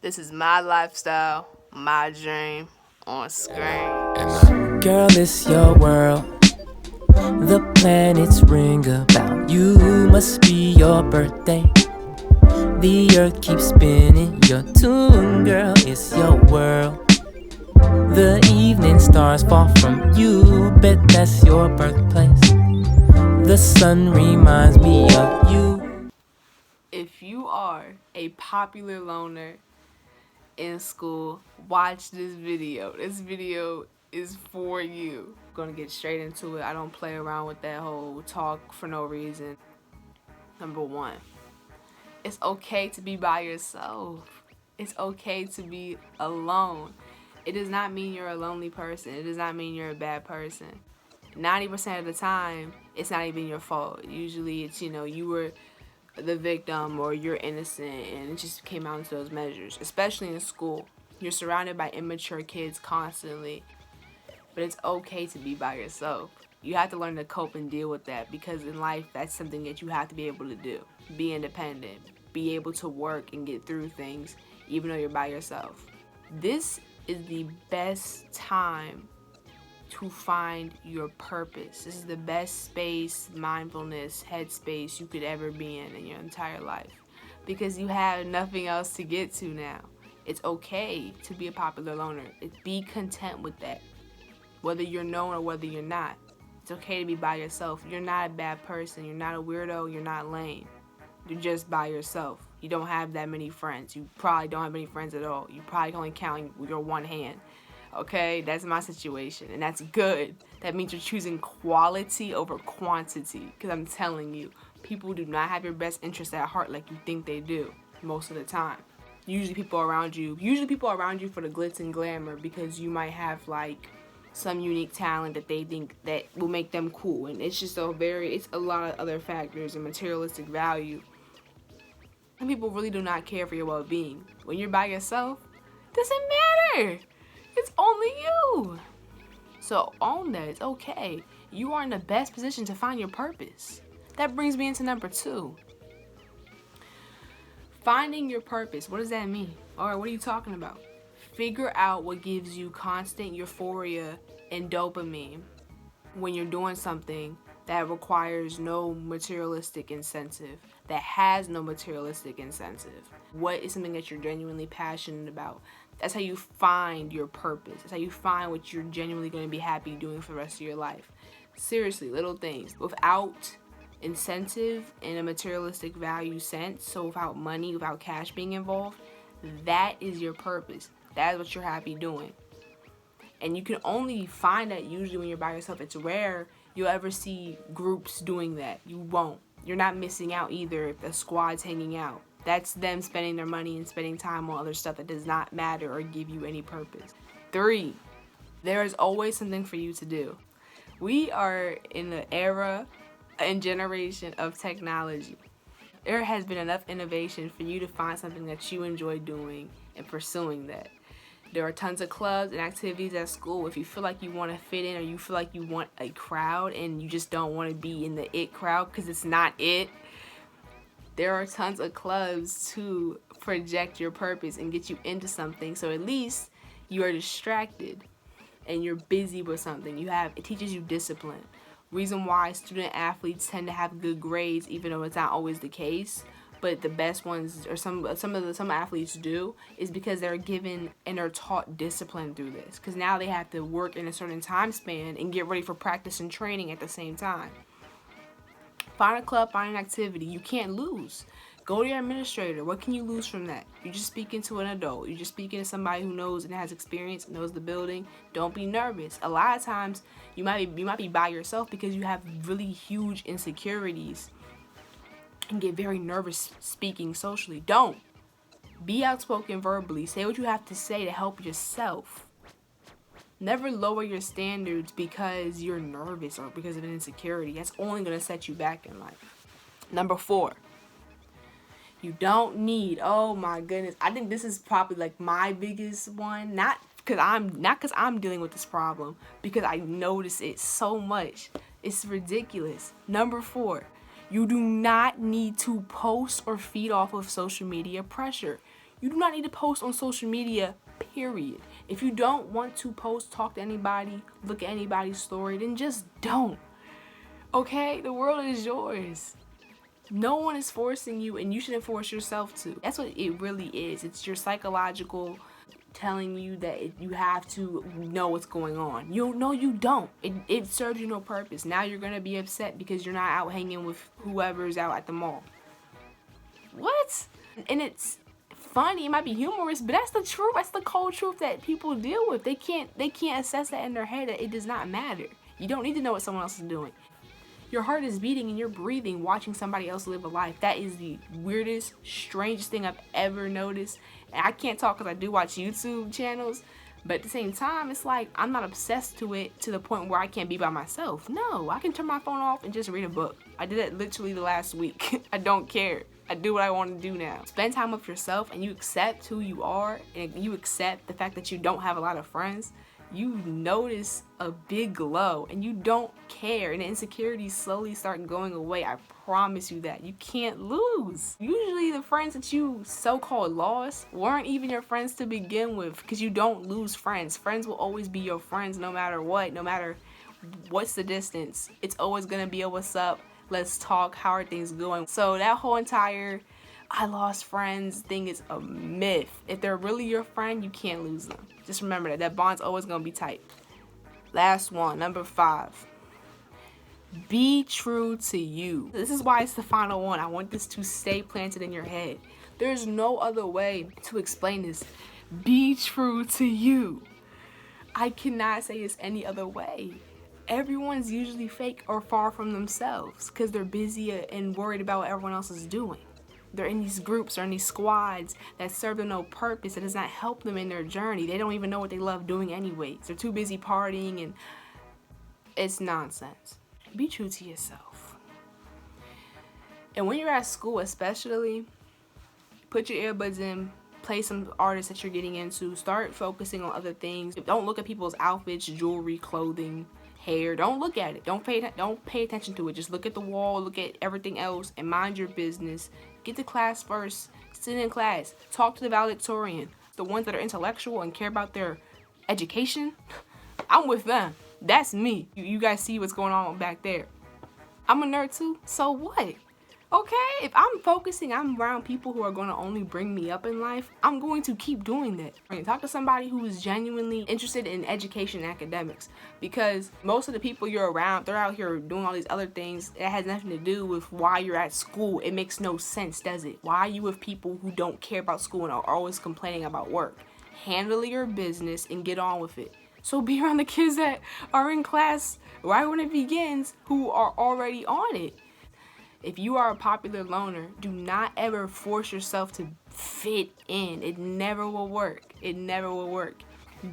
This is my lifestyle, my dream on screen. Girl, it's your world. The planets ring about you. Must be your birthday. The earth keeps spinning your tune, girl, it's your world. The evening stars fall from you. Bet that's your birthplace. The sun reminds me of you. If you are a popular loner in school, watch this video. This video is for you. I'm gonna get straight into it. I don't play around with that whole talk for no reason. Number one, it's okay to be by yourself. It's okay to be alone. It does not mean you're a lonely person. It does not mean you're a bad person. 90% of the time, it's not even your fault. Usually it's, you were the victim or you're innocent, and it just came out into those measures. Especially in school, you're surrounded by immature kids constantly, but it's okay to be by yourself. You have to learn to cope and deal with that, because in life, that's something that you have to be able to do. Be independent, be able to work and get through things even though you're by yourself. This is the best time to find your purpose. This is the best space, mindfulness, headspace you could ever be in your entire life, because you have nothing else to get to now. It's okay to be a popular loner. Be content with that, whether you're known or whether you're not. It's okay to be by yourself. You're not a bad person. You're not a weirdo. You're not lame. You're just by yourself. You don't have that many friends. You probably don't have any friends at all. You probably can only count with your one hand. Okay, that's my situation, and that's good. That means you're choosing quality over quantity, because I'm telling you, people do not have your best interest at heart like you think they do most of the time. Usually people around you for the glitz and glamour, because you might have like some unique talent that they think that will make them cool, and it's just it's a lot of other factors and materialistic value. And people really do not care for your well-being. When you're by yourself, it doesn't matter. It's only you. So own that. It's okay. You are in the best position to find your purpose. That brings me into number 2. Finding your purpose. What does that mean? All right, what are you talking about? Figure out what gives you constant euphoria and dopamine when you're doing something that requires no materialistic incentive, that has no materialistic incentive. What is something that you're genuinely passionate about? That's how you find your purpose. That's how you find what you're genuinely going to be happy doing for the rest of your life. Seriously, little things. Without incentive in a materialistic value sense, so without money, without cash being involved, that is your purpose. That is what you're happy doing. And you can only find that usually when you're by yourself. It's rare you'll ever see groups doing that. You won't. You're not missing out either if the squad's hanging out. That's them spending their money and spending time on other stuff that does not matter or give you any purpose. 3, there is always something for you to do. We are in the era and generation of technology. There has been enough innovation for you to find something that you enjoy doing and pursuing that. There are tons of clubs and activities at school. If you feel like you want to fit in, or you feel like you want a crowd and you just don't want to be in the it crowd because it's not it, there are tons of clubs to project your purpose and get you into something, so at least you are distracted and you're busy with something. It teaches you discipline. Reason why student athletes tend to have good grades, even though it's not always the case, but the best ones, or some athletes do, is because they're given and are taught discipline through this. Because now they have to work in a certain time span and get ready for practice and training at the same time. Find a club, find an activity. You can't lose. Go to your administrator. What can you lose from that? You're just speaking to an adult. You're just speaking to somebody who knows and has experience, knows the building. Don't be nervous. A lot of times you might be by yourself because you have really huge insecurities and get very nervous speaking socially. Don't. Be outspoken verbally. Say what you have to say to help yourself. Never lower your standards because you're nervous or because of an insecurity. That's only going to set you back in life. Number 4. You don't need, oh my goodness, I think this is probably like my biggest one. Not because I'm dealing with this problem, because I notice it so much. It's ridiculous. Number 4. You do not need to post or feed off of social media pressure. You do not need to post on social media, period. If you don't want to post, talk to anybody, look at anybody's story, then just don't. Okay? The world is yours. No one is forcing you, and you shouldn't force yourself to. That's what it really is. It's your psychological telling you that you have to know what's going on. You don't. It serves you no purpose. Now you're gonna be upset because you're not out hanging with whoever's out at the mall. What? And it's funny, it might be humorous, but that's the truth. That's the cold truth that people deal with. They can't assess that in their head that it does not matter. You don't need to know what someone else is doing. Your heart is beating and you're breathing watching somebody else live a life. That is the weirdest, strangest thing I've ever noticed. And I can't talk because I do watch YouTube channels, but at the same time, it's like I'm not obsessed to it to the point where I can't be by myself. No, I can turn my phone off and just read a book. I did it literally the last week. I don't care. I do what I want to do now. Spend time with yourself and you accept who you are and you accept the fact that you don't have a lot of friends. You notice a big glow and you don't care, and the insecurities slowly start going away. I promise you that. You can't lose. Usually the friends that you so-called lost weren't even your friends to begin with, because you don't lose friends. Friends will always be your friends no matter what, no matter what's the distance. It's always gonna be a what's up, let's talk, how are things going. So that whole entire I lost friends thing is a myth. If they're really your friend, you can't lose them. Just remember that bond's always gonna be tight. Last one, number 5. Be true to you. This is why it's the final one. I want this to stay planted in your head. There's no other way to explain this. Be true to you. I cannot say this any other way. Everyone's usually fake or far from themselves because they're busy and worried about what everyone else is doing. They're in these groups or in these squads that serve them no purpose. It does not help them in their journey. They don't even know what they love doing anyways. They're too busy partying, and it's nonsense. Be true to yourself. And when you're at school especially, put your earbuds in, play some artists that you're getting into, start focusing on other things. Don't look at people's outfits, jewelry, clothing, hair. Don't look at it. Don't pay attention to it. Just look at the wall, look at everything else, and mind your business. Get to class first. Sit in class. Talk to the valedictorian. The ones that are intellectual and care about their education, I'm with them. That's me. You guys see what's going on back there. I'm a nerd too, so what? Okay, if I'm focusing, I'm around people who are going to only bring me up in life, I'm going to keep doing that. Talk to somebody who is genuinely interested in education and academics, because most of the people you're around, they're out here doing all these other things that has nothing to do with why you're at school. It makes no sense, does it? Why are you with people who don't care about school and are always complaining about work? Handle your business and get on with it. So be around the kids that are in class right when it begins who are already on it. If you are a popular loner, do not ever force yourself to fit in. It never will work. It never will work.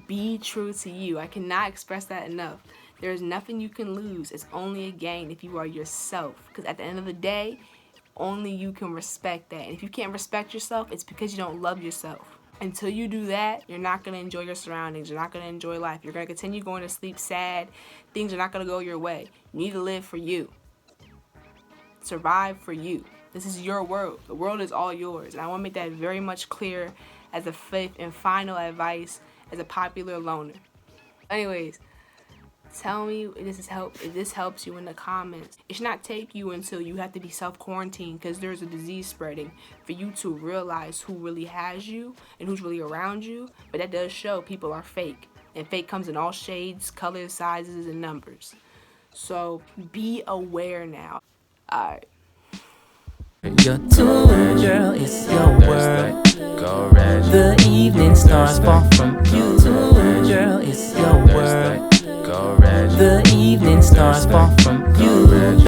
Be true to you. I cannot express that enough. There is nothing you can lose. It's only a gain if you are yourself. Because at the end of the day, only you can respect that. And if you can't respect yourself, it's because you don't love yourself. Until you do that, you're not going to enjoy your surroundings. You're not going to enjoy life. You're going to continue going to sleep sad. Things are not going to go your way. You need to live for you. Survive for you. This is your world. The world is all yours. And I want to make that very much clear as a fifth and final advice as a popular loner. Anyways, tell me if this helps you in the comments. It should not take you until you have to be self-quarantined because there's a disease spreading for you to realize who really has you and who's really around you. But that does show people are fake. And fake comes in all shades, colors, sizes, and numbers. So be aware now. Alright. Your tune, girl, it's your world. Go Rejjie. The evening stars fall from you. Tune, girl, it's your world. Go Rejjie. The evening stars fall from you.